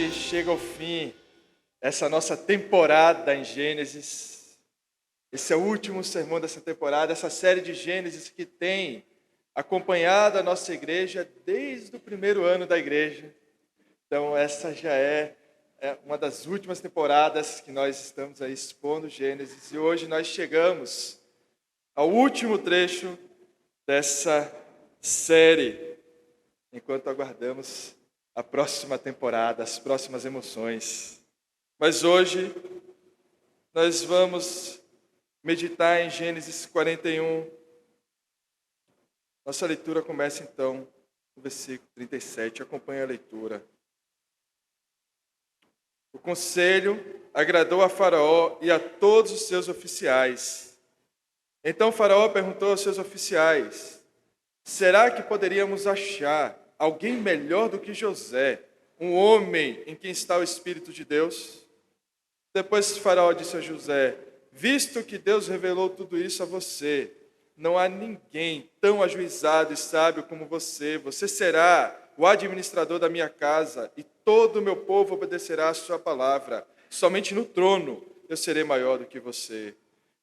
hoje chega ao fim essa nossa temporada em Gênesis. Esse é o último sermão dessa temporada, essa série de Gênesis que tem acompanhado a nossa igreja desde o primeiro ano da igreja. Então essa já é uma das últimas temporadas que nós estamos aí expondo Gênesis. E hoje nós chegamos ao último trecho dessa série, enquanto aguardamos a próxima temporada, as próximas emoções. Mas hoje nós vamos meditar em Gênesis 41. Nossa leitura começa então no versículo 37. Acompanhe a leitura. O conselho agradou a Faraó e a todos os seus oficiais. Então Faraó perguntou aos seus oficiais: será que poderíamos achar alguém melhor do que José, um homem em quem está o Espírito de Deus? Depois Faraó disse a José: visto que Deus revelou tudo isso a você, não há ninguém tão ajuizado e sábio como você. Você será o administrador da minha casa e todo o meu povo obedecerá a sua palavra. Somente no trono eu serei maior do que você.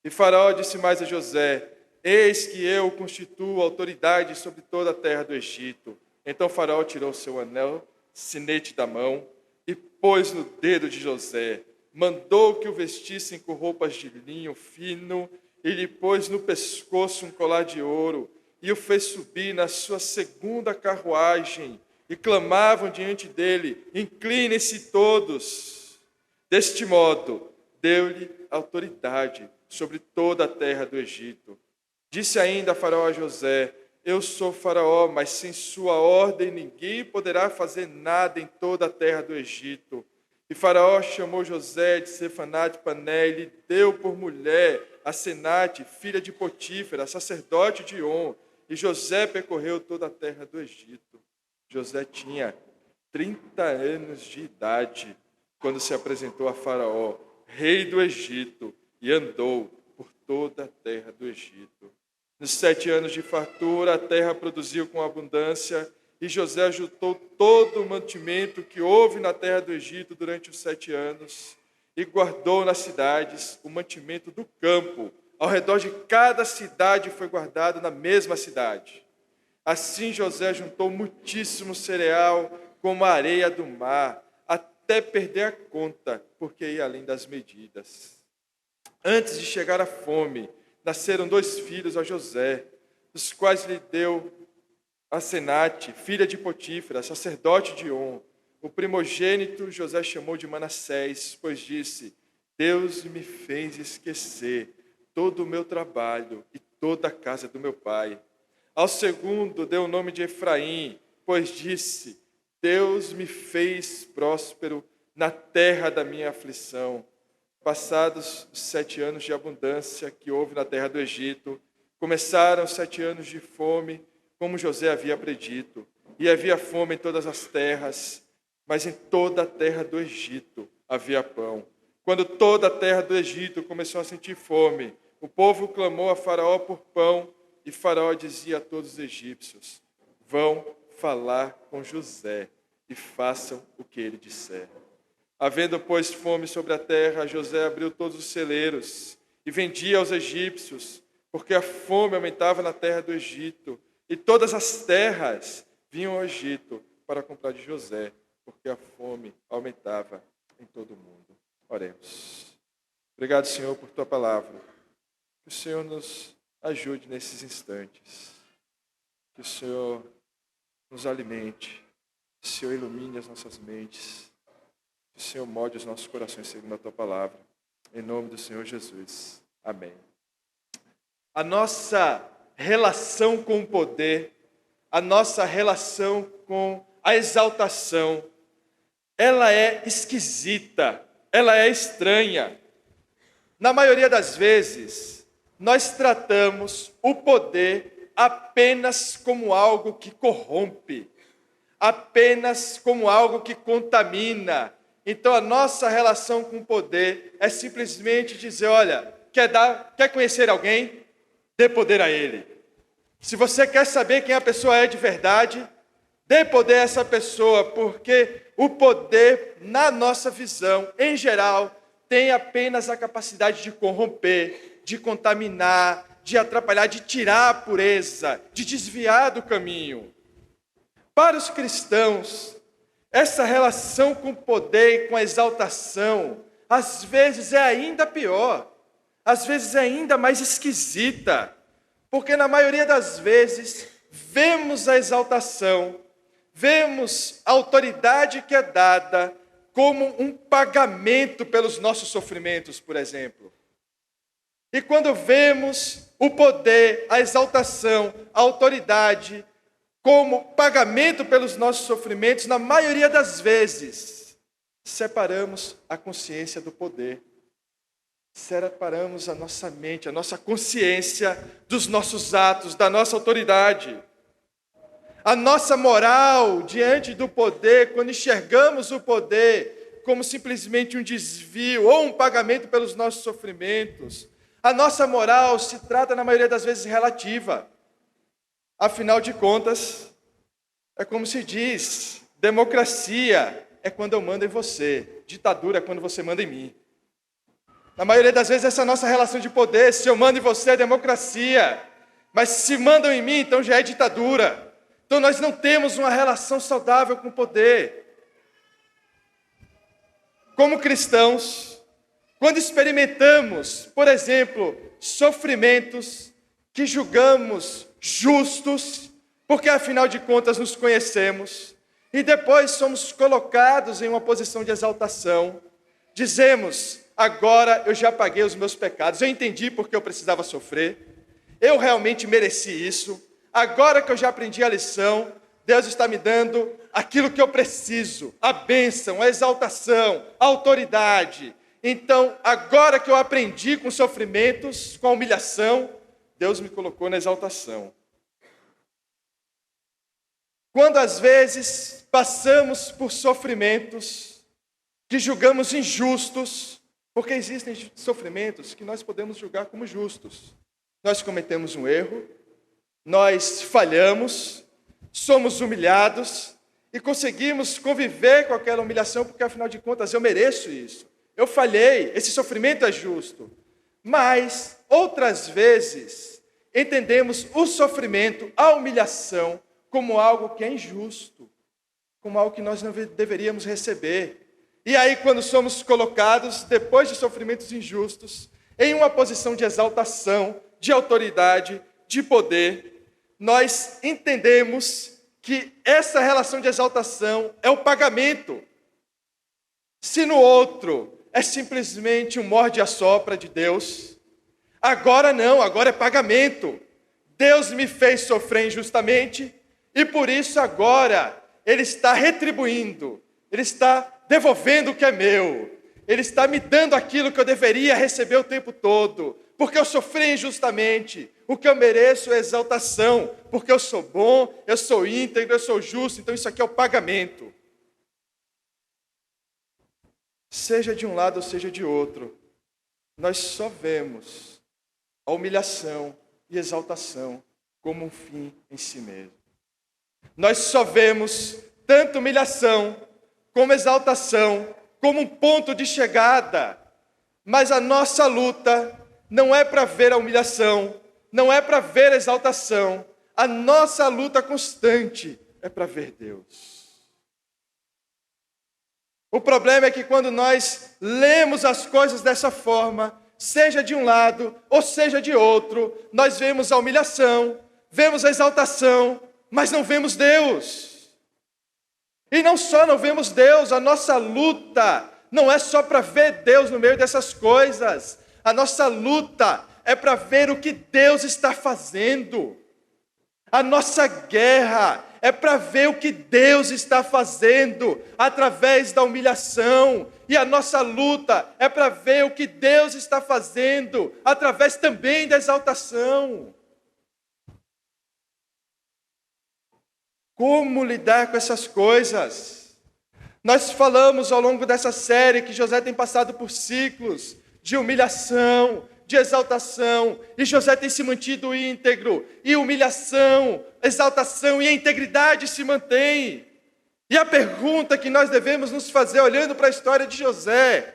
E Faraó disse mais a José: eis que eu constituo autoridade sobre toda a terra do Egito. Então Faraó tirou seu anel, sinete da mão, e pôs no dedo de José. Mandou que o vestissem com roupas de linho fino, e lhe pôs no pescoço um colar de ouro, e o fez subir na sua segunda carruagem, e clamavam diante dele: inclinem-se todos. Deste modo, deu-lhe autoridade sobre toda a terra do Egito. Disse ainda Faraó a José: eu sou Faraó, mas sem sua ordem ninguém poderá fazer nada em toda a terra do Egito. E Faraó chamou José de Sefanate Pané e lhe deu por mulher a Senate, filha de Potífera, sacerdote de On. E José percorreu toda a terra do Egito. José tinha 30 anos de idade quando se apresentou a Faraó, rei do Egito, e andou por toda a terra do Egito. Nos 7 anos de fartura, a terra produziu com abundância, e José ajuntou todo o mantimento que houve na terra do Egito durante os 7 anos, e guardou nas cidades o mantimento do campo. Ao redor de cada cidade foi guardado na mesma cidade. Assim José juntou muitíssimo cereal, como a areia do mar, até perder a conta, porque ia além das medidas. Antes de chegar a fome, nasceram 2 filhos a José, dos quais lhe deu a Senate, filha de Potífera, sacerdote de On. O primogênito José chamou de Manassés, pois disse: Deus me fez esquecer todo o meu trabalho e toda a casa do meu pai. Ao segundo deu o nome de Efraim, pois disse: Deus me fez próspero na terra da minha aflição. Passados os 7 anos de abundância que houve na terra do Egito, começaram 7 anos de fome, como José havia predito. E havia fome em todas as terras, mas em toda a terra do Egito havia pão. Quando toda a terra do Egito começou a sentir fome, o povo clamou a Faraó por pão, e Faraó dizia a todos os egípcios: vão falar com José e façam o que ele disser. Havendo, pois, fome sobre a terra, José abriu todos os celeiros e vendia aos egípcios, porque a fome aumentava na terra do Egito, e todas as terras vinham ao Egito para comprar de José, porque a fome aumentava em todo o mundo. Oremos. Obrigado, Senhor, por tua palavra. Que o Senhor nos ajude nesses instantes. Que o Senhor nos alimente. Que o Senhor ilumine as nossas mentes. Que o Senhor molde os nossos corações segundo a tua palavra. Em nome do Senhor Jesus. Amém. A nossa relação com o poder, a nossa relação com a exaltação, ela é esquisita, ela é estranha. Na maioria das vezes, nós tratamos o poder apenas como algo que corrompe, apenas como algo que contamina. Então a nossa relação com o poder é simplesmente dizer: olha, quer conhecer alguém? Dê poder a ele. Se você quer saber quem a pessoa é de verdade, Dê poder a essa pessoa, porque o poder, na nossa visão, em geral, tem apenas a capacidade de corromper, de contaminar, de atrapalhar, de tirar a pureza, de desviar do caminho. Para os cristãos, essa relação com o poder e com a exaltação, às vezes é ainda pior, às vezes é ainda mais esquisita, porque na maioria das vezes vemos a exaltação, vemos a autoridade que é dada como um pagamento pelos nossos sofrimentos, por exemplo. E quando vemos o poder, a exaltação, a autoridade como pagamento pelos nossos sofrimentos, na maioria das vezes, separamos a consciência do poder. Separamos a nossa mente, a nossa consciência dos nossos atos, da nossa autoridade. A nossa moral diante do poder, quando enxergamos o poder como simplesmente um desvio ou um pagamento pelos nossos sofrimentos, a nossa moral se trata, na maioria das vezes, relativa. Afinal de contas, é como se diz, democracia é quando eu mando em você, ditadura é quando você manda em mim. Na maioria das vezes, essa é a nossa relação de poder. Se eu mando em você, é democracia. Mas se mandam em mim, então já é ditadura. Então nós não temos uma relação saudável com o poder. Como cristãos, quando experimentamos, por exemplo, sofrimentos que julgamos justos, porque afinal de contas nos conhecemos, e depois somos colocados em uma posição de exaltação, dizemos: agora eu já paguei os meus pecados, eu entendi porque eu precisava sofrer, eu realmente mereci isso, agora que eu já aprendi a lição, Deus está me dando aquilo que eu preciso, a bênção, a exaltação, a autoridade. Então, agora que eu aprendi com sofrimentos, com a humilhação, Deus me colocou na exaltação. Quando às vezes passamos por sofrimentos que julgamos injustos, porque existem sofrimentos que nós podemos julgar como justos. Nós cometemos um erro, nós falhamos, somos humilhados e conseguimos conviver com aquela humilhação, porque afinal de contas eu mereço isso. Eu falhei, esse sofrimento é justo. Mas outras vezes entendemos o sofrimento, a humilhação, como algo que é injusto, como algo que nós não deveríamos receber. E aí, quando somos colocados, depois de sofrimentos injustos, em uma posição de exaltação, de autoridade, de poder, nós entendemos que essa relação de exaltação é o pagamento. Se no outro é simplesmente um morde-a-sopra de Deus, agora não, agora é pagamento. Deus me fez sofrer injustamente e por isso agora Ele está retribuindo, Ele está devolvendo o que é meu, Ele está me dando aquilo que eu deveria receber o tempo todo, porque eu sofri injustamente. O que eu mereço é exaltação, porque eu sou bom, eu sou íntegro, eu sou justo, então isso aqui é o pagamento. Seja de um lado ou seja de outro, nós só vemos a humilhação e exaltação como um fim em si mesmo. Nós só vemos tanto humilhação como exaltação como um ponto de chegada, mas a nossa luta não é para ver a humilhação, não é para ver a exaltação, a nossa luta constante é para ver Deus. O problema é que quando nós lemos as coisas dessa forma, seja de um lado ou seja de outro, nós vemos a humilhação, vemos a exaltação, mas não vemos Deus. E não só não vemos Deus, a nossa luta não é só para ver Deus no meio dessas coisas. A nossa luta é para ver o que Deus está fazendo. A nossa guerra é para ver o que Deus está fazendo através da humilhação. E a nossa luta é para ver o que Deus está fazendo através também da exaltação. Como lidar com essas coisas? Nós falamos ao longo dessa série que José tem passado por ciclos de humilhação, de exaltação, e José tem se mantido íntegro, e humilhação, exaltação e a integridade se mantém. E a pergunta que nós devemos nos fazer olhando para a história de José: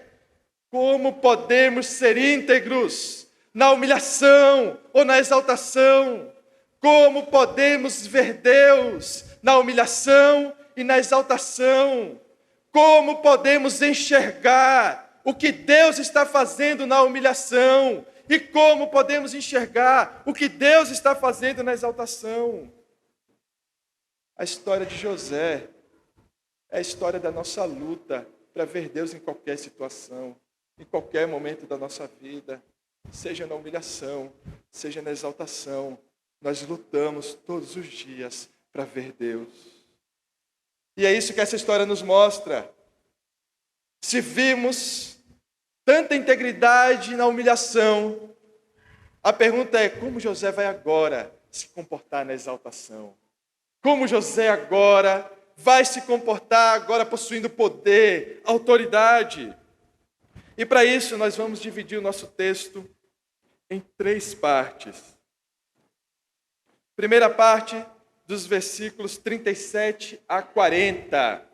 como podemos ser íntegros na humilhação ou na exaltação? Como podemos ver Deus na humilhação e na exaltação? Como podemos enxergar o que Deus está fazendo na humilhação? E como podemos enxergar o que Deus está fazendo na exaltação? A história de José é a história da nossa luta para ver Deus em qualquer situação, em qualquer momento da nossa vida, seja na humilhação, seja na exaltação. Nós lutamos todos os dias para ver Deus. E é isso que essa história nos mostra. Se vimos tanta integridade na humilhação, a pergunta é: como José vai agora se comportar na exaltação? Como José agora vai se comportar, agora possuindo poder, autoridade? E para isso nós vamos dividir o nosso texto em 3 partes. Primeira parte, dos versículos 37 a 40,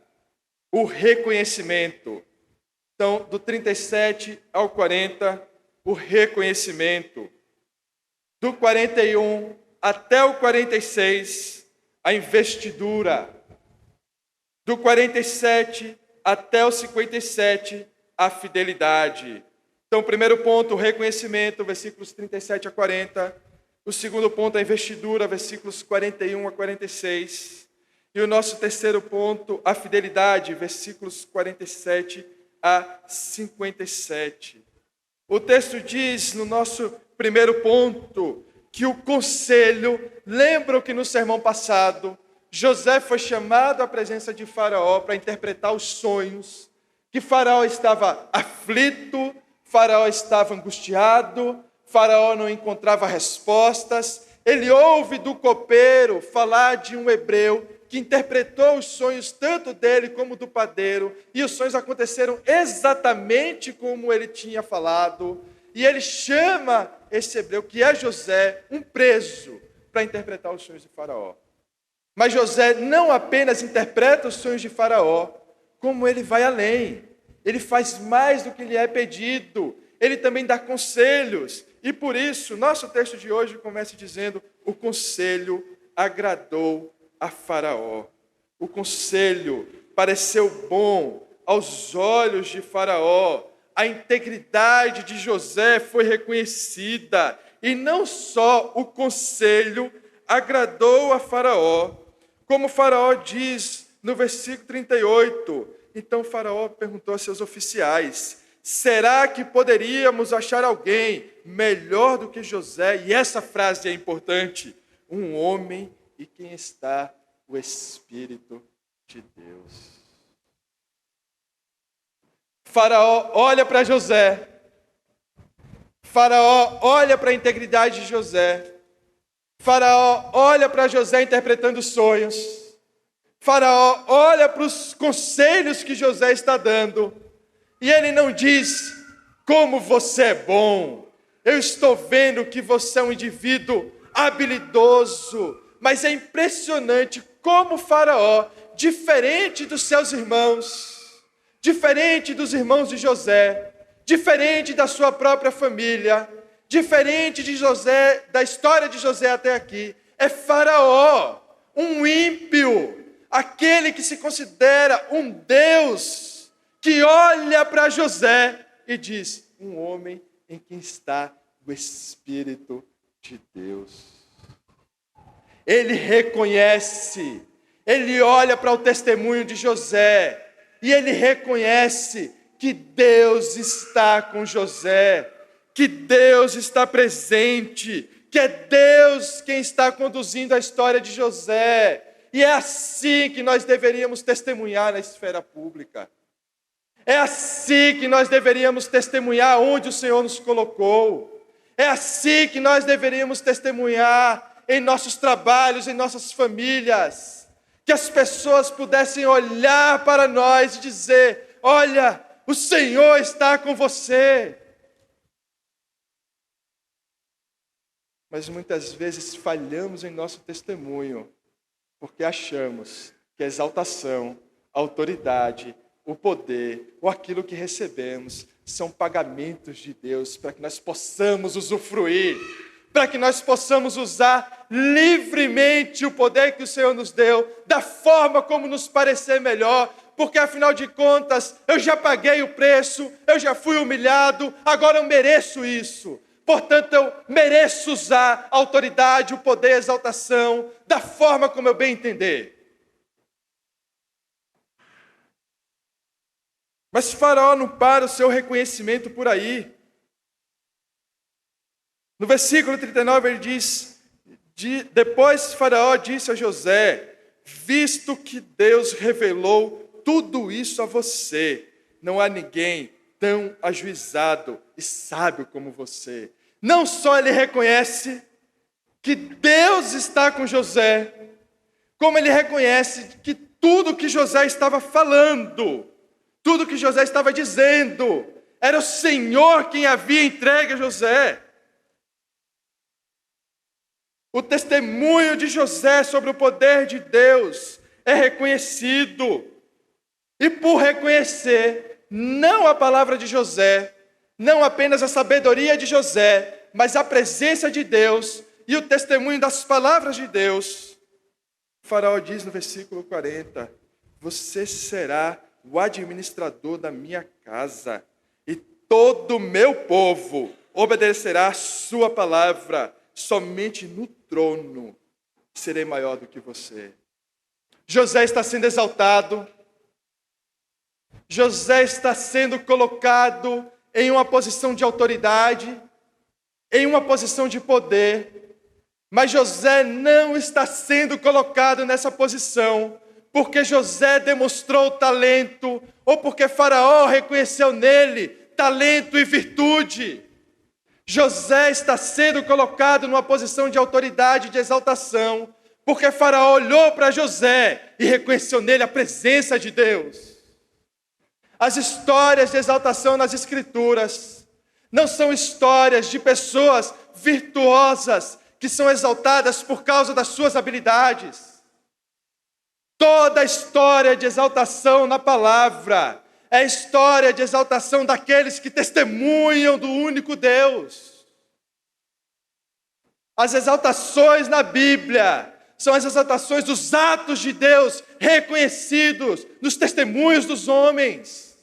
o reconhecimento. Então, do 37 ao 40, o reconhecimento. Do 41 até o 46, a investidura. Do 47 até o 57, a fidelidade. Então, o primeiro ponto, o reconhecimento, versículos 37 a 40. O segundo ponto, a investidura, versículos 41 a 46. E o nosso terceiro ponto, a fidelidade, versículos 47 a 57. O texto diz, no nosso primeiro ponto, que o conselho, lembram que no sermão passado, José foi chamado à presença de Faraó para interpretar os sonhos, que Faraó estava aflito, Faraó estava angustiado, Faraó não encontrava respostas. Ele ouve do copeiro falar de um hebreu que interpretou os sonhos tanto dele como do padeiro, e os sonhos aconteceram exatamente como ele tinha falado. E ele chama esse hebreu, que é José, um preso, para interpretar os sonhos de Faraó. Mas José não apenas interpreta os sonhos de Faraó, como ele vai além. Ele faz mais do que lhe é pedido. Ele também dá conselhos. E por isso, nosso texto de hoje começa dizendo: o conselho agradou a Faraó. O conselho pareceu bom aos olhos de Faraó. A integridade de José foi reconhecida. E não só o conselho agradou a Faraó, como Faraó diz no versículo 38. Então Faraó perguntou a seus oficiais: será que poderíamos achar alguém melhor do que José? E essa frase é importante: um homem em quem está o Espírito de Deus. Faraó olha para José. Faraó olha para a integridade de José. Faraó olha para José interpretando sonhos. Faraó olha para os conselhos que José está dando. E ele não diz: como você é bom, eu estou vendo que você é um indivíduo habilidoso. Mas é impressionante como Faraó, diferente dos seus irmãos, diferente dos irmãos de José, diferente da sua própria família, diferente de José, da história de José até aqui, é Faraó, um ímpio, aquele que se considera um Deus, que olha para José e diz: um homem em quem está o Espírito de Deus. Ele reconhece, ele olha para o testemunho de José e ele reconhece que Deus está com José, que Deus está presente, que é Deus quem está conduzindo a história de José. E é assim que nós deveríamos testemunhar na esfera pública. É assim que nós deveríamos testemunhar onde o Senhor nos colocou. É assim que nós deveríamos testemunhar em nossos trabalhos, em nossas famílias. Que as pessoas pudessem olhar para nós e dizer: olha, o Senhor está com você. Mas muitas vezes falhamos em nosso testemunho, porque achamos que a exaltação, a autoridade, o poder, ou aquilo que recebemos, são pagamentos de Deus para que nós possamos usufruir, para que nós possamos usar livremente o poder que o Senhor nos deu, da forma como nos parecer melhor, porque afinal de contas, eu já paguei o preço, eu já fui humilhado, agora eu mereço isso. Portanto, eu mereço usar a autoridade, o poder, a exaltação, da forma como eu bem entender. Mas Faraó não para o seu reconhecimento por aí. No versículo 39 ele diz, depois Faraó disse a José, visto que Deus revelou tudo isso a você, não há ninguém tão ajuizado e sábio como você. Não só ele reconhece que Deus está com José, como ele reconhece que tudo que José estava falando, tudo que José estava dizendo, era o Senhor quem havia entregue a José. O testemunho de José sobre o poder de Deus é reconhecido. E por reconhecer, não a palavra de José, não apenas a sabedoria de José, mas a presença de Deus e o testemunho das palavras de Deus, o Faraó diz no versículo 40, você será o administrador da minha casa, e todo o meu povo obedecerá a sua palavra, somente no trono serei maior do que você. José está sendo exaltado, José está sendo colocado em uma posição de autoridade, em uma posição de poder, mas José não está sendo colocado nessa posição porque José demonstrou talento, ou porque Faraó reconheceu nele talento e virtude. José está sendo colocado numa posição de autoridade e de exaltação, porque Faraó olhou para José e reconheceu nele a presença de Deus. As histórias de exaltação nas Escrituras não são histórias de pessoas virtuosas que são exaltadas por causa das suas habilidades. Toda a história de exaltação na palavra é a história de exaltação daqueles que testemunham do único Deus. As exaltações na Bíblia são as exaltações dos atos de Deus reconhecidos nos testemunhos dos homens.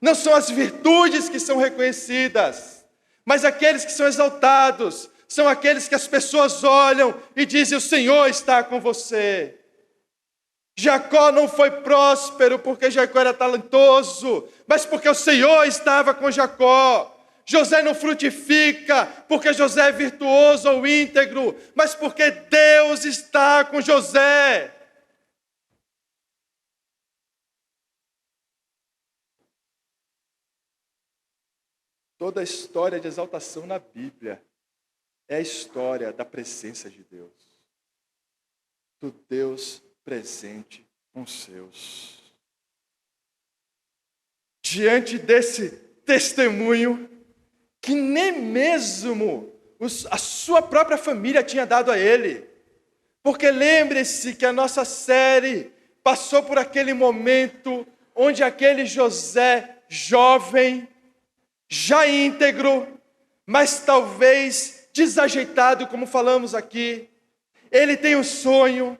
Não são as virtudes que são reconhecidas, mas aqueles que são exaltados são aqueles que as pessoas olham e dizem: o Senhor está com você. Jacó não foi próspero porque Jacó era talentoso, mas porque o Senhor estava com Jacó. José não frutifica porque José é virtuoso ou íntegro, mas porque Deus está com José. Toda a história de exaltação na Bíblia é a história da presença de Deus. Do Deus presente com os seus. Diante desse testemunho, que nem mesmo a sua própria família tinha dado a ele. Porque lembre-se que a nossa série passou por aquele momento onde aquele José jovem, já íntegro, mas talvez desajeitado, como falamos aqui, ele tem um sonho,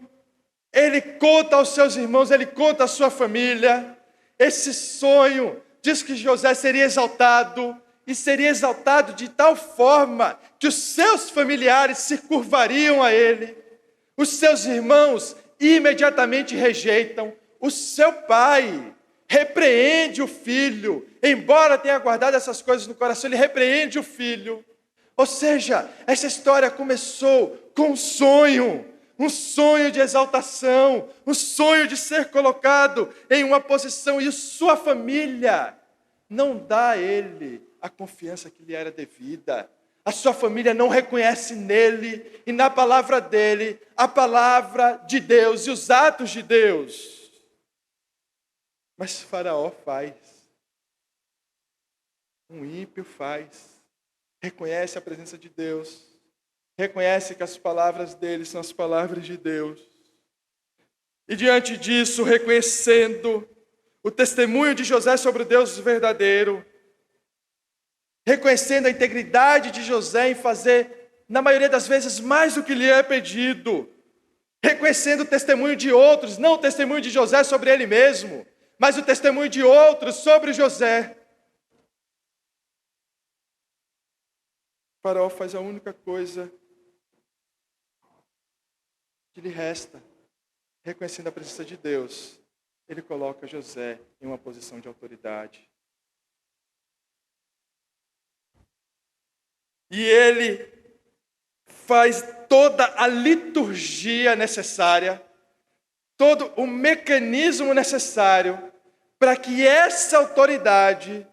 ele conta aos seus irmãos, ele conta à sua família. Esse sonho diz que José seria exaltado, e seria exaltado de tal forma que os seus familiares se curvariam a ele. Os seus irmãos imediatamente rejeitam. O seu pai repreende o filho, embora tenha guardado essas coisas no coração, ele repreende o filho. Ou seja, essa história começou com um sonho de exaltação, um sonho de ser colocado em uma posição, e sua família não dá a ele a confiança que lhe era devida. A sua família não reconhece nele e na palavra dele a palavra de Deus e os atos de Deus. Mas Faraó faz. Um ímpio faz. Reconhece a presença de Deus. reconhece que as palavras dele são as palavras de Deus. E diante disso, reconhecendo o testemunho de José sobre o Deus verdadeiro, reconhecendo a integridade de José em fazer, na maioria das vezes, mais do que lhe é pedido, reconhecendo o testemunho de outros, não o testemunho de José sobre ele mesmo, mas o testemunho de outros sobre José. O faraó faz a única coisa que lhe resta, reconhecendo a presença de Deus. Ele coloca José em uma posição de autoridade. E ele faz toda a liturgia necessária, todo o mecanismo necessário para que essa autoridade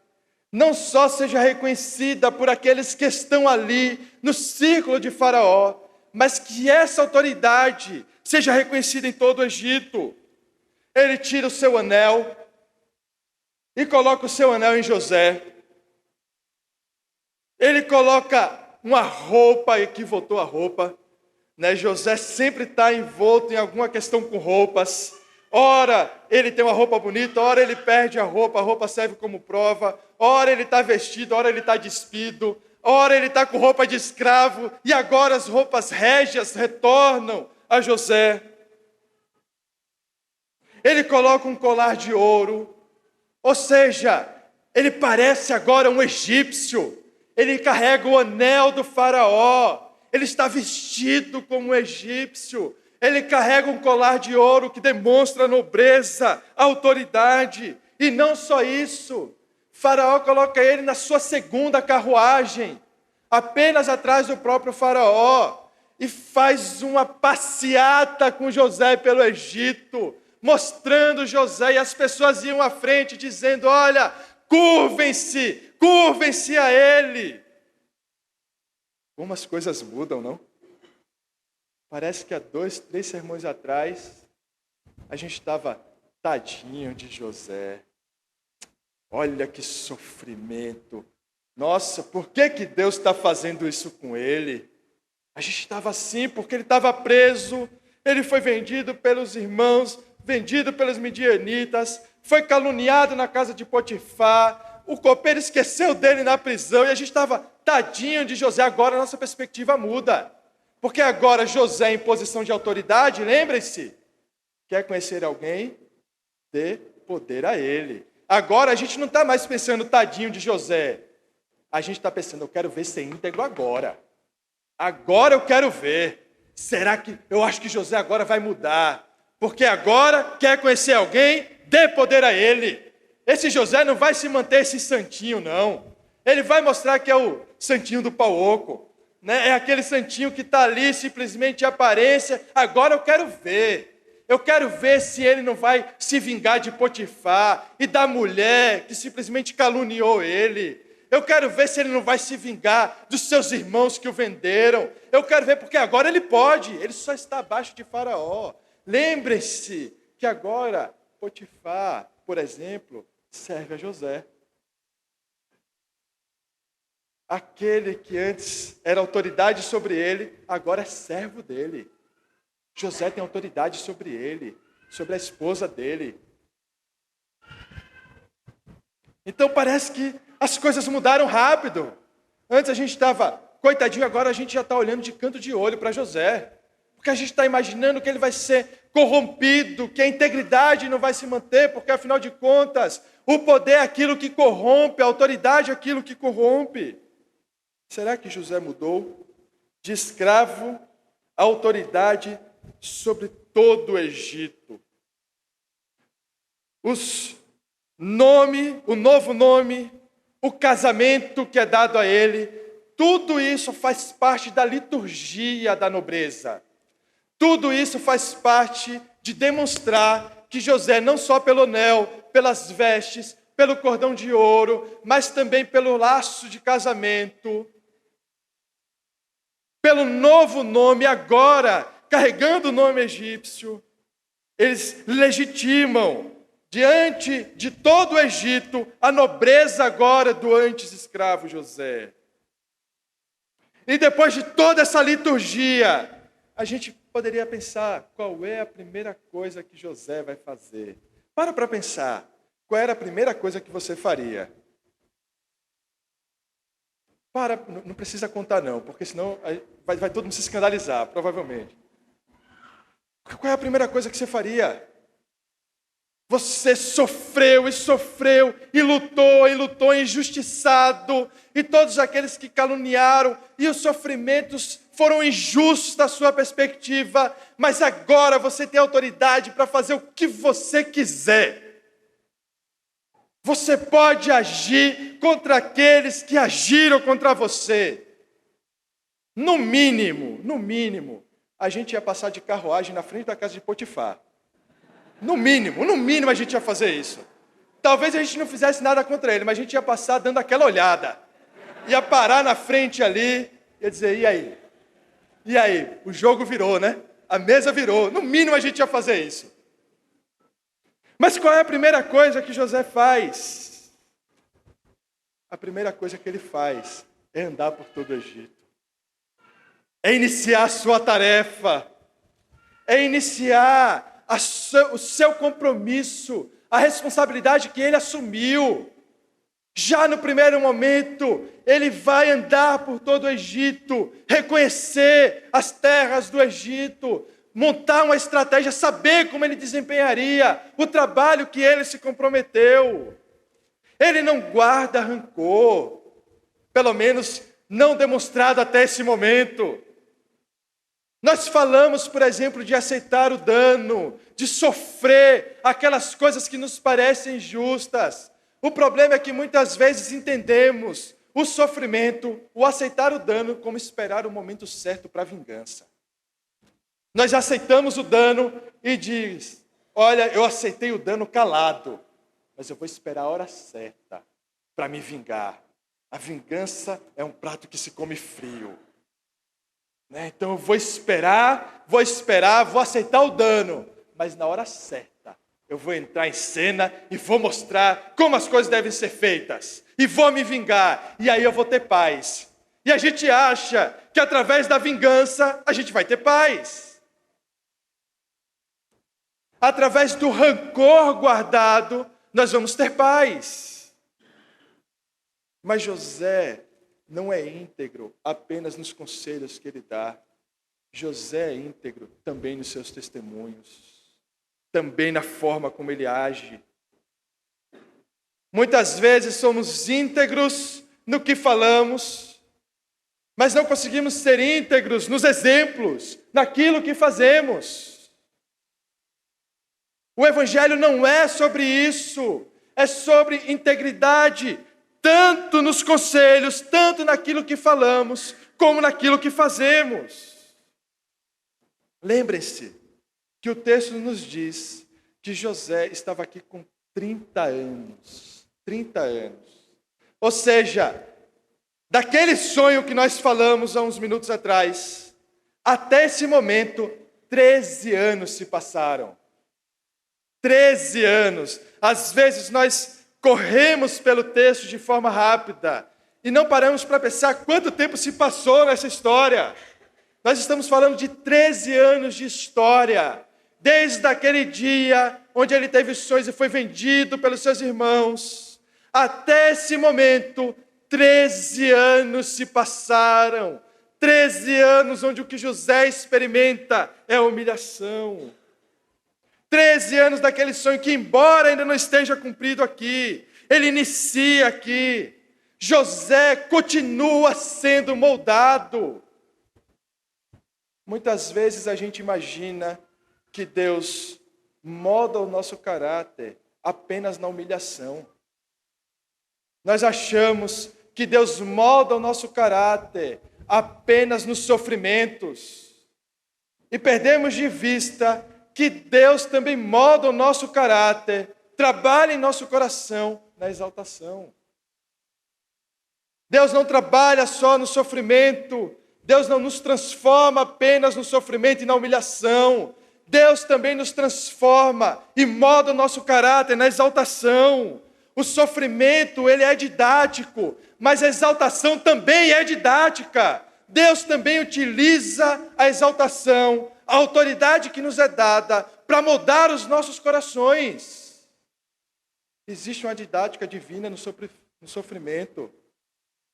não só seja reconhecida por aqueles que estão ali no círculo de Faraó, mas que essa autoridade seja reconhecida em todo o Egito. Ele tira o seu anel e coloca o seu anel em José. Ele coloca uma roupa, e que voltou a roupa, né? José sempre está envolto em alguma questão com roupas. Ora ele tem uma roupa bonita, ora ele perde a roupa serve como prova. Ora ele está vestido, ora ele está despido, ora ele está com roupa de escravo, e agora as roupas régias retornam a José. Ele coloca um colar de ouro, ou seja, ele parece agora um egípcio. Ele carrega o anel do faraó, ele está vestido como um egípcio. Ele carrega um colar de ouro que demonstra a nobreza, a autoridade. E não só isso, Faraó coloca ele na sua segunda carruagem, apenas atrás do próprio Faraó, e faz uma passeata com José pelo Egito, mostrando José, e as pessoas iam à frente dizendo: olha, curvem-se a ele. Como as coisas mudam, não? Parece que há 2, 3 sermões atrás, a gente estava, tadinho de José. Olha que sofrimento. Nossa, por que Deus está fazendo isso com ele? A gente estava assim porque ele estava preso, ele foi vendido pelos irmãos, vendido pelos midianitas, foi caluniado na casa de Potifar, o copeiro esqueceu dele na prisão, e a gente estava, tadinho de José. Agora a nossa perspectiva muda, porque agora José, em posição de autoridade, lembre-se, quer conhecer alguém? Dê poder a ele. Agora a gente não está mais pensando, tadinho de José, a gente está pensando, eu quero ver ser íntegro agora. Agora eu quero ver. Será que, eu acho que José agora vai mudar, porque agora quer conhecer alguém? Dê poder a ele. Esse José não vai se manter esse santinho, não. Ele vai mostrar que é o santinho do pau oco, né? É aquele santinho que está ali simplesmente de aparência. Agora eu quero ver. Eu quero ver se ele não vai se vingar de Potifar e da mulher que simplesmente caluniou ele. Eu quero ver se ele não vai se vingar dos seus irmãos que o venderam. Eu quero ver, porque agora ele pode. Ele só está abaixo de Faraó. Lembre-se que agora Potifar, por exemplo, serve a José. Aquele que antes era autoridade sobre ele, agora é servo dele. José tem autoridade sobre ele, sobre a esposa dele. Então parece que as coisas mudaram rápido. Antes a gente estava, coitadinho, agora a gente já está olhando de canto de olho para José. Porque a gente está imaginando que ele vai ser corrompido, que a integridade não vai se manter, porque afinal de contas, o poder é aquilo que corrompe, a autoridade é aquilo que corrompe. Será que José mudou de escravo a autoridade sobre todo o Egito? O novo nome, o casamento que é dado a ele, tudo isso faz parte da liturgia da nobreza. Tudo isso faz parte de demonstrar que José, não só pelo anel, pelas vestes, pelo cordão de ouro, mas também pelo laço de casamento, pelo novo nome agora, carregando o nome egípcio, eles legitimam diante de todo o Egito a nobreza agora do antes escravo José. E depois de toda essa liturgia, a gente poderia pensar, qual é a primeira coisa que José vai fazer? Para pensar, qual era a primeira coisa que você faria? Não precisa contar não, porque senão vai todo mundo se escandalizar, provavelmente. Qual é a primeira coisa que você faria? Você sofreu, e lutou, injustiçado, e todos aqueles que caluniaram, e os sofrimentos foram injustos da sua perspectiva, mas agora você tem autoridade para fazer o que você quiser. Você pode agir contra aqueles que agiram contra você. No mínimo, a gente ia passar de carruagem na frente da casa de Potifar. No mínimo a gente ia fazer isso. Talvez a gente não fizesse nada contra ele, mas a gente ia passar dando aquela olhada. Ia parar na frente ali, ia dizer, e aí? E aí? O jogo virou, né? A mesa virou. No mínimo a gente ia fazer isso. Mas qual é a primeira coisa que José faz? A primeira coisa que ele faz é andar por todo o Egito. É iniciar a sua tarefa. É iniciar o seu compromisso, a responsabilidade que ele assumiu. Já no primeiro momento, ele vai andar por todo o Egito, reconhecer as terras do Egito, montar uma estratégia, saber como ele desempenharia o trabalho que ele se comprometeu. Ele não guarda rancor, pelo menos não demonstrado até esse momento. Nós falamos, por exemplo, de aceitar o dano, de sofrer aquelas coisas que nos parecem justas. O problema é que muitas vezes entendemos o sofrimento, o aceitar o dano, como esperar o momento certo para a vingança. Nós aceitamos o dano e diz, olha, eu aceitei o dano calado, mas eu vou esperar a hora certa para me vingar. A vingança é um prato que se come frio. Então eu vou esperar, vou aceitar o dano, mas na hora certa eu vou entrar em cena e vou mostrar como as coisas devem ser feitas, e vou me vingar, e aí eu vou ter paz. E a gente acha que através da vingança a gente vai ter paz. Através do rancor guardado, nós vamos ter paz. Mas José não é íntegro apenas nos conselhos que ele dá. José é íntegro também nos seus testemunhos, também na forma como ele age. Muitas vezes somos íntegros no que falamos, mas não conseguimos ser íntegros nos exemplos, naquilo que fazemos. O Evangelho não é sobre isso, é sobre integridade, tanto nos conselhos, tanto naquilo que falamos, como naquilo que fazemos. Lembrem-se que o texto nos diz que José estava aqui com 30 anos. 30 anos. Ou seja, daquele sonho que nós falamos há uns minutos atrás, até esse momento, 13 anos se passaram. 13 anos. Às vezes nós corremos pelo texto de forma rápida e não paramos para pensar quanto tempo se passou nessa história. Nós estamos falando de 13 anos de história, desde aquele dia onde ele teve sonhos e foi vendido pelos seus irmãos, até esse momento, 13 anos se passaram. 13 anos onde o que José experimenta é humilhação. 13 anos daquele sonho que, embora ainda não esteja cumprido aqui, ele inicia aqui. José continua sendo moldado. Muitas vezes a gente imagina que Deus molda o nosso caráter apenas na humilhação. Nós achamos que Deus molda o nosso caráter apenas nos sofrimentos. E perdemos de vista que Deus também molda o nosso caráter, trabalha em nosso coração na exaltação. Deus não trabalha só no sofrimento, Deus não nos transforma apenas no sofrimento e na humilhação. Deus também nos transforma e molda o nosso caráter na exaltação. O sofrimento, ele é didático, mas a exaltação também é didática. Deus também utiliza a exaltação, a autoridade que nos é dada para moldar os nossos corações. Existe uma didática divina no sofrimento,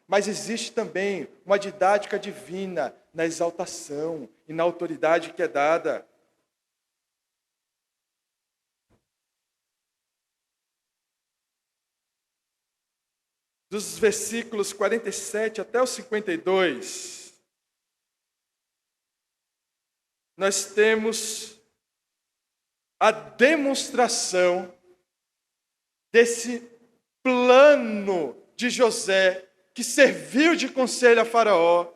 mas existe também uma didática divina na exaltação e na autoridade que é dada. Dos versículos 47 até o 52, nós temos a demonstração desse plano de José, que serviu de conselho a Faraó,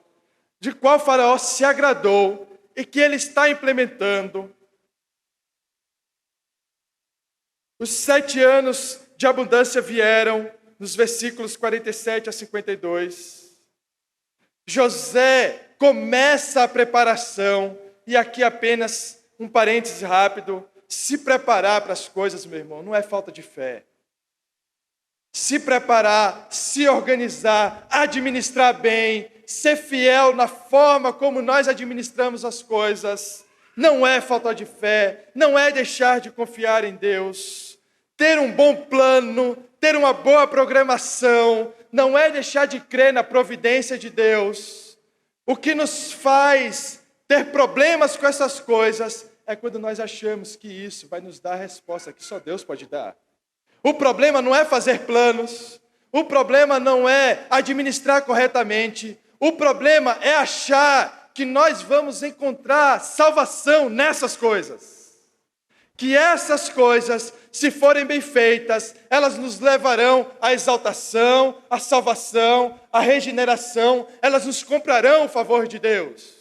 de qual Faraó se agradou e que ele está implementando. Os 7 anos de abundância vieram nos versículos 47 a 52. José começa a preparação, e aqui apenas um parêntese rápido: se preparar para as coisas, meu irmão, não é falta de fé. Se preparar, se organizar, administrar bem, ser fiel na forma como nós administramos as coisas, não é falta de fé, não é deixar de confiar em Deus. Ter um bom plano, ter uma boa programação, não é deixar de crer na providência de Deus. O que nos faz ter problemas com essas coisas é quando nós achamos que isso vai nos dar a resposta que só Deus pode dar. O problema não é fazer planos, o problema não é administrar corretamente, o problema é achar que nós vamos encontrar salvação nessas coisas. Que essas coisas, se forem bem feitas, elas nos levarão à exaltação, à salvação, à regeneração, elas nos comprarão o favor de Deus.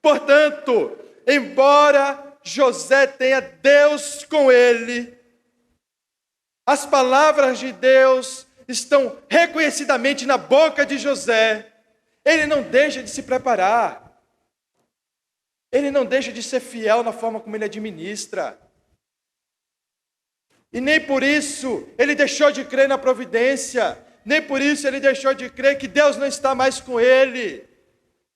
Portanto, embora José tenha Deus com ele, as palavras de Deus estão reconhecidamente na boca de José, ele não deixa de se preparar. Ele não deixa de ser fiel na forma como ele administra. E nem por isso ele deixou de crer na providência. Nem por isso ele deixou de crer que Deus não está mais com ele.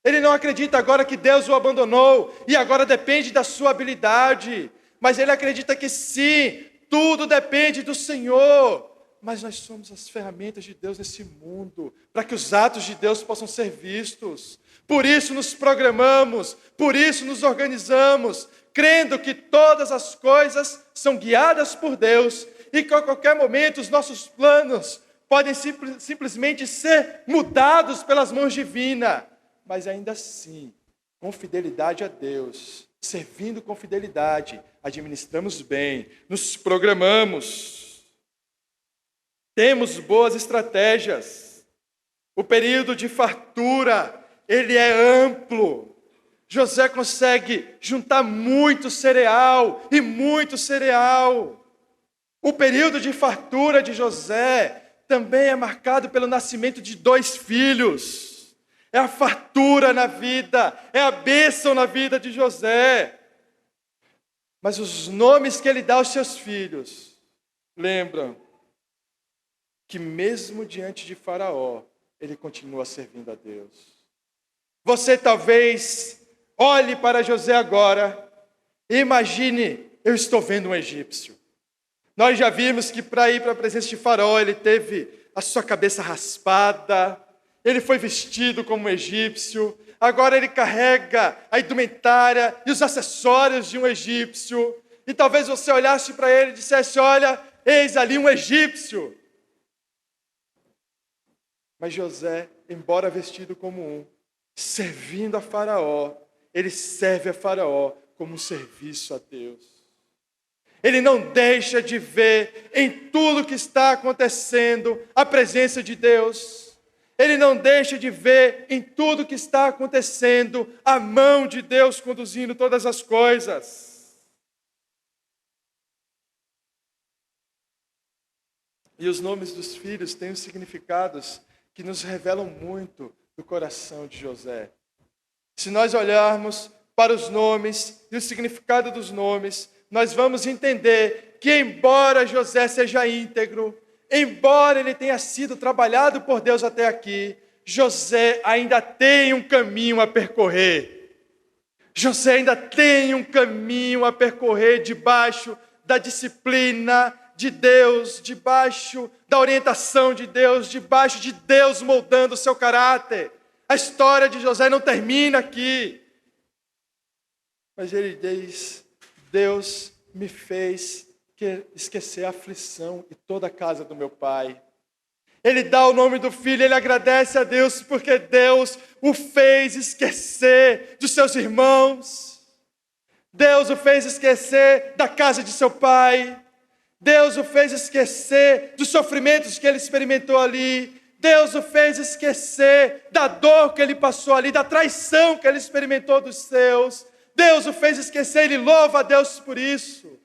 Ele não acredita agora que Deus o abandonou e agora depende da sua habilidade. Mas ele acredita que sim, tudo depende do Senhor. Mas nós somos as ferramentas de Deus nesse mundo, para que os atos de Deus possam ser vistos. Por isso nos programamos, por isso nos organizamos, crendo que todas as coisas são guiadas por Deus e que a qualquer momento os nossos planos podem simplesmente ser mudados pelas mãos divinas. Mas ainda assim, com fidelidade a Deus, servindo com fidelidade, administramos bem, nos programamos, temos boas estratégias. O período de fartura, ele é amplo. José consegue juntar muito cereal e muito cereal. O período de fartura de José também é marcado pelo nascimento de 2 filhos. É a fartura na vida, é a bênção na vida de José. Mas os nomes que ele dá aos seus filhos lembram que mesmo diante de Faraó, ele continua servindo a Deus. Você talvez olhe para José agora e imagine: eu estou vendo um egípcio. Nós já vimos que para ir para a presença de Faraó, ele teve a sua cabeça raspada, ele foi vestido como um egípcio, agora ele carrega a indumentária e os acessórios de um egípcio, e talvez você olhasse para ele e dissesse: olha, eis ali um egípcio. Mas José, embora vestido como um, servindo a Faraó, ele serve a Faraó como um serviço a Deus. Ele não deixa de ver em tudo que está acontecendo a presença de Deus. Ele não deixa de ver em tudo que está acontecendo a mão de Deus conduzindo todas as coisas. E os nomes dos filhos têm os significados que nos revelam muito do coração de José. Se nós olharmos para os nomes e o significado dos nomes, nós vamos entender que, embora José seja íntegro, embora ele tenha sido trabalhado por Deus até aqui, José ainda tem um caminho a percorrer. José ainda tem um caminho a percorrer debaixo da disciplina de Deus, debaixo da orientação de Deus, debaixo de Deus moldando o seu caráter. A história de José não termina aqui. Mas ele diz: Deus me fez esquecer a aflição e toda a casa do meu pai. Ele dá o nome do filho, ele agradece a Deus porque Deus o fez esquecer dos seus irmãos. Deus o fez esquecer da casa de seu pai. Deus o fez esquecer dos sofrimentos que ele experimentou ali. Deus o fez esquecer da dor que ele passou ali, da traição que ele experimentou dos seus. Deus o fez esquecer, ele louva a Deus por isso.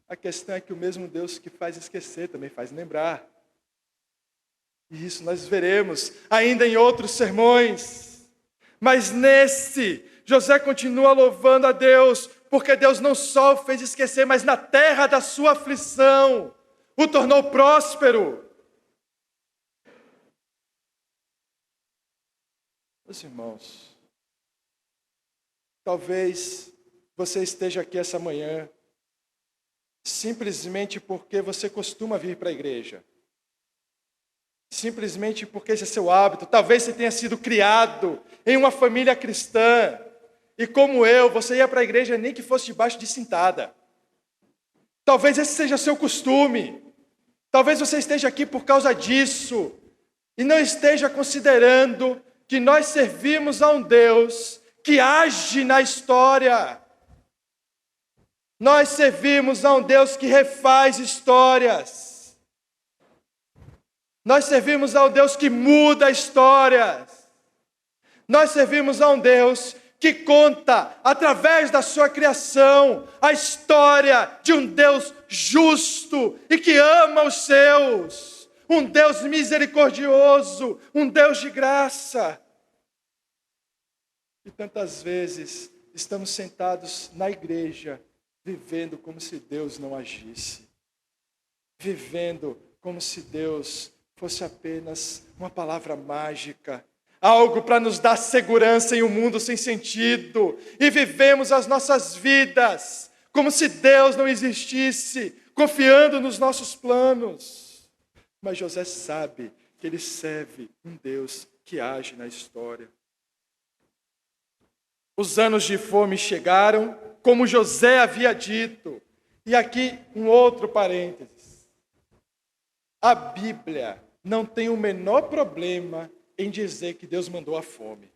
A questão é que o mesmo Deus que faz esquecer também faz lembrar. E isso nós veremos ainda em outros sermões. Mas nesse, José continua louvando a Deus, porque Deus não só o fez esquecer, mas na terra da sua aflição, o tornou próspero. Meus irmãos, talvez você esteja aqui essa manhã simplesmente porque você costuma vir para a igreja. Simplesmente porque esse é seu hábito. Talvez você tenha sido criado em uma família cristã. E como eu, você ia para a igreja nem que fosse debaixo de cintada. Talvez esse seja seu costume. Talvez você esteja aqui por causa disso. E não esteja considerando que nós servimos a um Deus que age na história. Nós servimos a um Deus que refaz histórias. Nós servimos a um Deus que muda histórias. Nós servimos a um Deus que conta, através da sua criação, a história de um Deus justo e que ama os seus. Um Deus misericordioso, um Deus de graça. E tantas vezes estamos sentados na igreja, vivendo como se Deus não agisse. Vivendo como se Deus fosse apenas uma palavra mágica. Algo para nos dar segurança em um mundo sem sentido. E vivemos as nossas vidas como se Deus não existisse, confiando nos nossos planos. Mas José sabe que ele serve um Deus que age na história. Os anos de fome chegaram, como José havia dito. E aqui um outro parênteses. A Bíblia não tem o menor problema em dizer que Deus mandou a fome.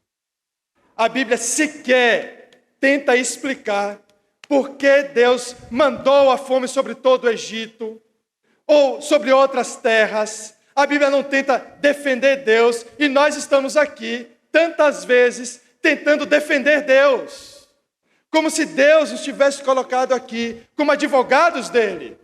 A Bíblia sequer tenta explicar por que Deus mandou a fome sobre todo o Egito ou sobre outras terras. A Bíblia não tenta defender Deus e nós estamos aqui tantas vezes tentando defender Deus, como se Deus nos tivesse colocado aqui como advogados dele,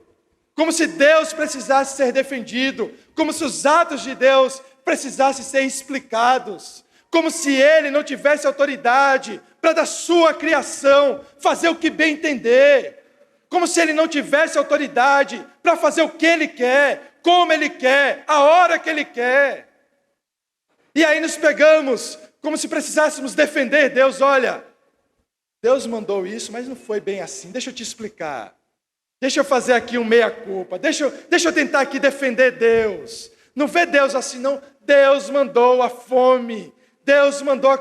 como se Deus precisasse ser defendido, como se os atos de Deus precisassem ser explicados, como se ele não tivesse autoridade para da sua criação fazer o que bem entender, como se ele não tivesse autoridade para fazer o que ele quer, como ele quer, a hora que ele quer. E aí nos pegamos como se precisássemos defender Deus. Olha, Deus mandou isso, mas não foi bem assim. Deixa eu te explicar. Deixa eu fazer aqui um meia-culpa. Deixa eu tentar aqui defender Deus. Não vê Deus assim, não. Deus mandou a fome. Deus mandou a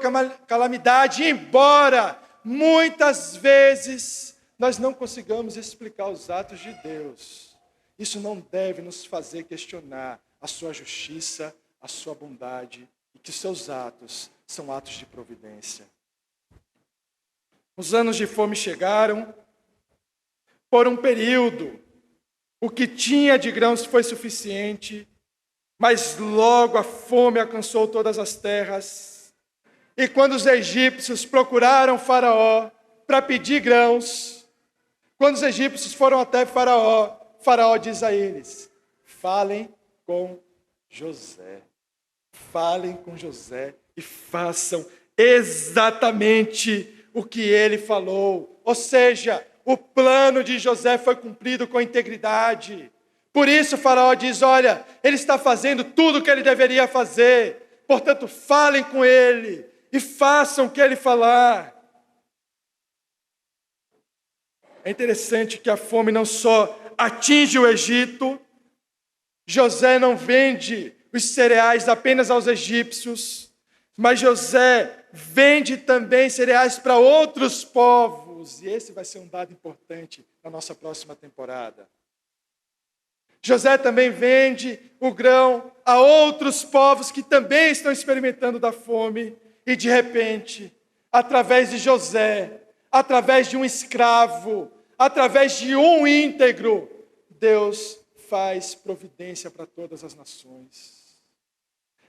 calamidade. Embora muitas vezes nós não consigamos explicar os atos de Deus, isso não deve nos fazer questionar a sua justiça, a sua bondade e que os seus atos são atos de providência. Os anos de fome chegaram. Por um período, o que tinha de grãos foi suficiente, mas logo a fome alcançou todas as terras. E quando os egípcios procuraram Faraó para pedir grãos, quando os egípcios foram até Faraó, Faraó diz a eles: falem com José. Falem com José e façam exatamente o que ele falou. Ou seja, o plano de José foi cumprido com integridade. Por isso Faraó diz, olha, ele está fazendo tudo o que ele deveria fazer, portanto falem com ele e façam o que ele falar. É interessante que a fome não só atinge o Egito, José não vende os cereais apenas aos egípcios, mas José vende também cereais para outros povos. E esse vai ser um dado importante na nossa próxima temporada. José também vende o grão a outros povos que também estão experimentando da fome. E de repente, através de José, através de um escravo, através de um íntegro, Deus faz providência para todas as nações.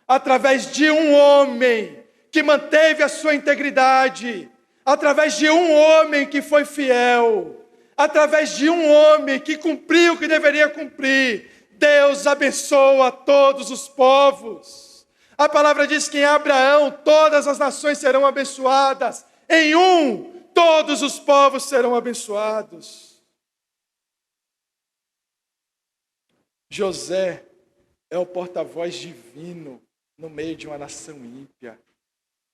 Através de um homem que manteve a sua integridade, através de um homem que foi fiel, através de um homem que cumpriu o que deveria cumprir, Deus abençoa todos os povos. A palavra diz que em Abraão todas as nações serão abençoadas, em um todos os povos serão abençoados. José é o porta-voz divino no meio de uma nação ímpia.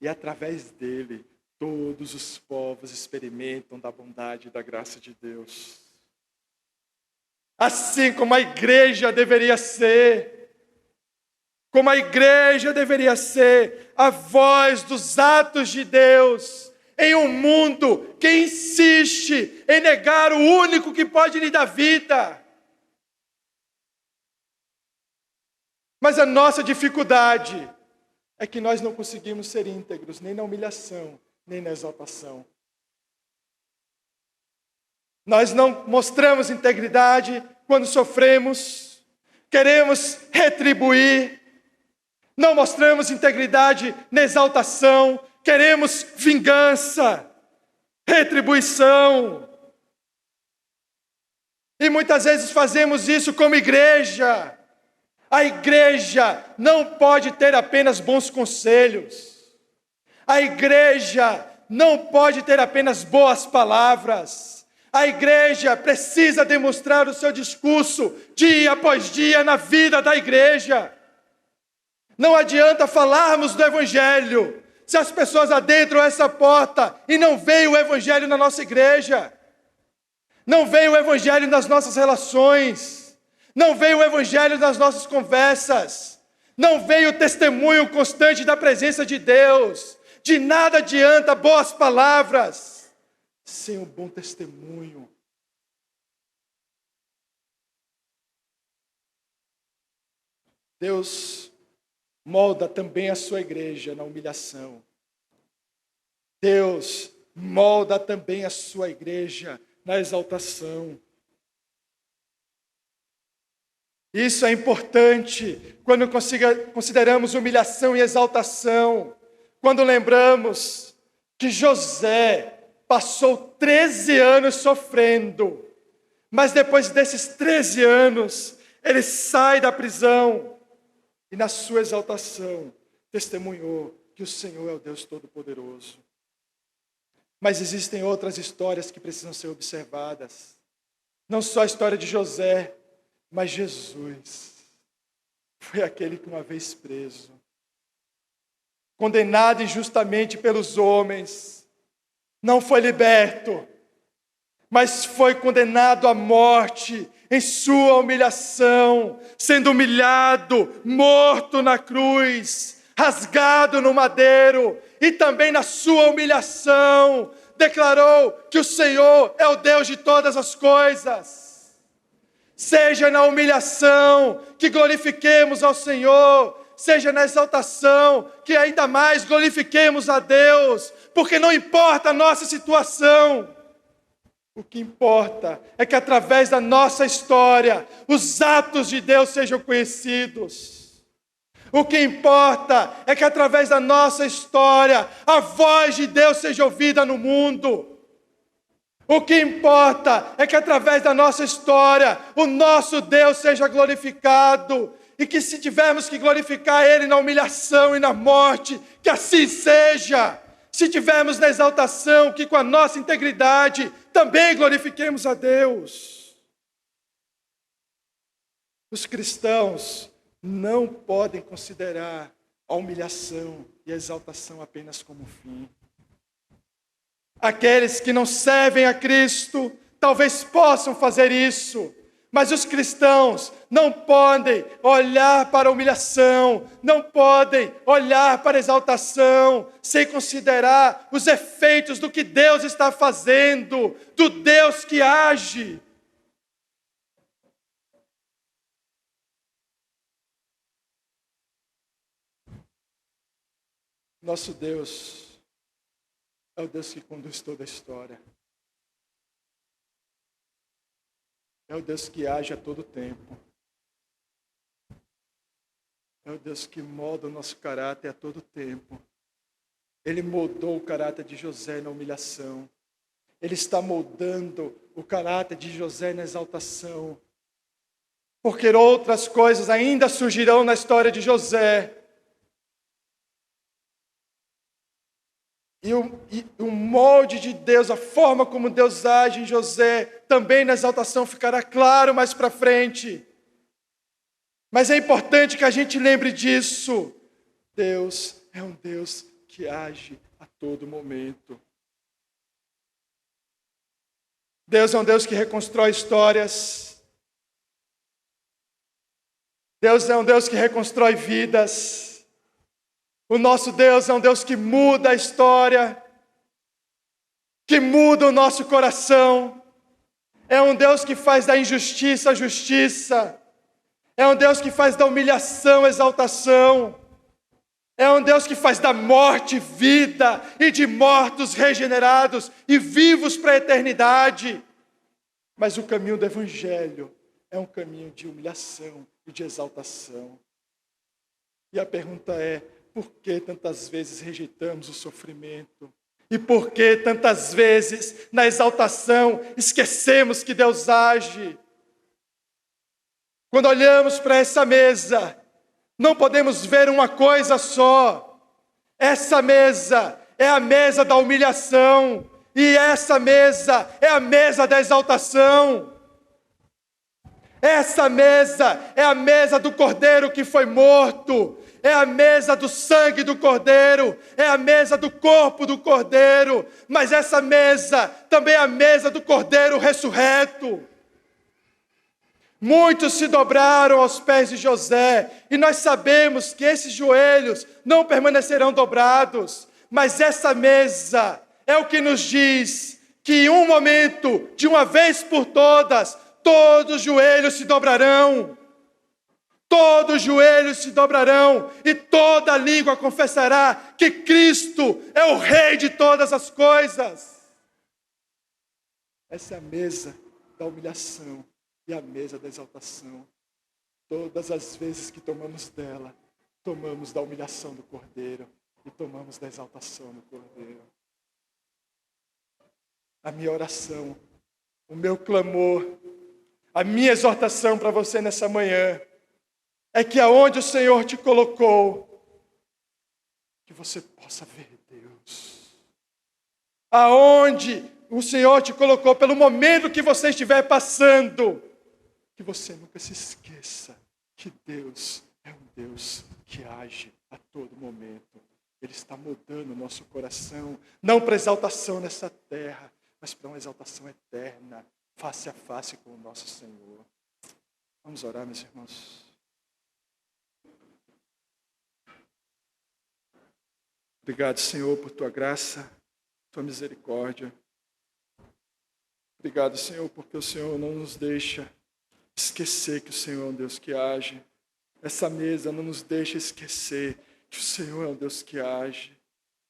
E através dele, todos os povos experimentam da bondade e da graça de Deus. Assim como a igreja deveria ser, como a igreja deveria ser a voz dos atos de Deus, em um mundo que insiste em negar o único que pode lhe dar vida. Mas a nossa dificuldade é que nós não conseguimos ser íntegros, nem na humilhação, nem na exaltação. Nós não mostramos integridade quando sofremos, queremos retribuir. Não mostramos integridade na exaltação, queremos vingança, retribuição. E muitas vezes fazemos isso como igreja. A igreja não pode ter apenas bons conselhos. A igreja não pode ter apenas boas palavras. A igreja precisa demonstrar o seu discurso dia após dia na vida da igreja. Não adianta falarmos do evangelho se as pessoas adentram essa porta e não veem o evangelho na nossa igreja. Não veem o evangelho nas nossas relações. Não veio o evangelho nas nossas conversas. Não veio o testemunho constante da presença de Deus. De nada adianta boas palavras sem um bom testemunho. Deus molda também a sua igreja na humilhação. Deus molda também a sua igreja na exaltação. Isso é importante quando consideramos humilhação e exaltação. Quando lembramos que José passou 13 anos sofrendo, mas depois desses 13 anos, ele sai da prisão e na sua exaltação testemunhou que o Senhor é o Deus Todo-Poderoso. Mas existem outras histórias que precisam ser observadas. Não só a história de José, mas Jesus foi aquele que uma vez preso, condenado injustamente pelos homens, não foi liberto, mas foi condenado à morte em sua humilhação, sendo humilhado, morto na cruz, rasgado no madeiro, e também na sua humilhação, declarou que o Senhor é o Deus de todas as coisas. Seja na humilhação que glorifiquemos ao Senhor, seja na exaltação que ainda mais glorifiquemos a Deus, porque não importa a nossa situação, o que importa é que através da nossa história, os atos de Deus sejam conhecidos. O que importa é que através da nossa história, a voz de Deus seja ouvida no mundo. O que importa é que através da nossa história, o nosso Deus seja glorificado. E que se tivermos que glorificar Ele na humilhação e na morte, que assim seja. Se tivermos na exaltação, que com a nossa integridade também glorifiquemos a Deus. Os cristãos não podem considerar a humilhação e a exaltação apenas como fim. Aqueles que não servem a Cristo talvez possam fazer isso, mas os cristãos não podem olhar para a humilhação, não podem olhar para a exaltação, sem considerar os efeitos do que Deus está fazendo, do Deus que age. Nosso Deus é o Deus que conduz toda a história. É o Deus que age a todo tempo. É o Deus que molda o nosso caráter a todo tempo. Ele moldou o caráter de José na humilhação. Ele está moldando o caráter de José na exaltação. Porque outras coisas ainda surgirão na história de José. E o molde de Deus, a forma como Deus age em José, também na exaltação ficará claro mais para frente. Mas é importante que a gente lembre disso. Deus é um Deus que age a todo momento. Deus é um Deus que reconstrói histórias. Deus é um Deus que reconstrói vidas. O nosso Deus é um Deus que muda a história, que muda o nosso coração. É um Deus que faz da injustiça justiça. É um Deus que faz da humilhação exaltação. É um Deus que faz da morte vida e de mortos regenerados e vivos para a eternidade. Mas o caminho do Evangelho é um caminho de humilhação e de exaltação. E a pergunta é: por que tantas vezes rejeitamos o sofrimento? E por que tantas vezes, na exaltação, esquecemos que Deus age? Quando olhamos para essa mesa, não podemos ver uma coisa só. Essa mesa é a mesa da humilhação, e essa mesa é a mesa da exaltação. Essa mesa é a mesa do Cordeiro que foi morto. É a mesa do sangue do Cordeiro, é a mesa do corpo do Cordeiro, mas essa mesa também é a mesa do Cordeiro ressurreto. Muitos se dobraram aos pés de José, e nós sabemos que esses joelhos não permanecerão dobrados, mas essa mesa é o que nos diz que em um momento, de uma vez por todas, todos os joelhos se dobrarão. Todos os joelhos se dobrarão e toda língua confessará que Cristo é o Rei de todas as coisas. Essa é a mesa da humilhação e a mesa da exaltação. Todas as vezes que tomamos dela, tomamos da humilhação do Cordeiro e tomamos da exaltação do Cordeiro. A minha oração, o meu clamor, a minha exortação para você nessa manhã é que aonde o Senhor te colocou, que você possa ver Deus. Aonde o Senhor te colocou, pelo momento que você estiver passando, que você nunca se esqueça que Deus é um Deus que age a todo momento. Ele está mudando o nosso coração, não para exaltação nessa terra, mas para uma exaltação eterna, face a face com o nosso Senhor. Vamos orar, meus irmãos. Obrigado, Senhor, por Tua graça, Tua misericórdia. Obrigado, Senhor, porque o Senhor não nos deixa esquecer que o Senhor é um Deus que age. Essa mesa não nos deixa esquecer que o Senhor é um Deus que age.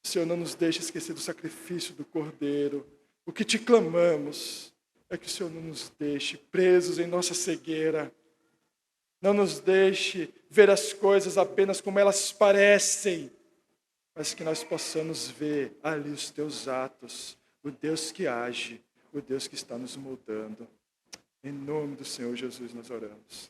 O Senhor não nos deixa esquecer do sacrifício do Cordeiro. O que te clamamos é que o Senhor não nos deixe presos em nossa cegueira. Não nos deixe ver as coisas apenas como elas parecem, mas que nós possamos ver ali os teus atos, o Deus que age, o Deus que está nos moldando. Em nome do Senhor Jesus nós oramos.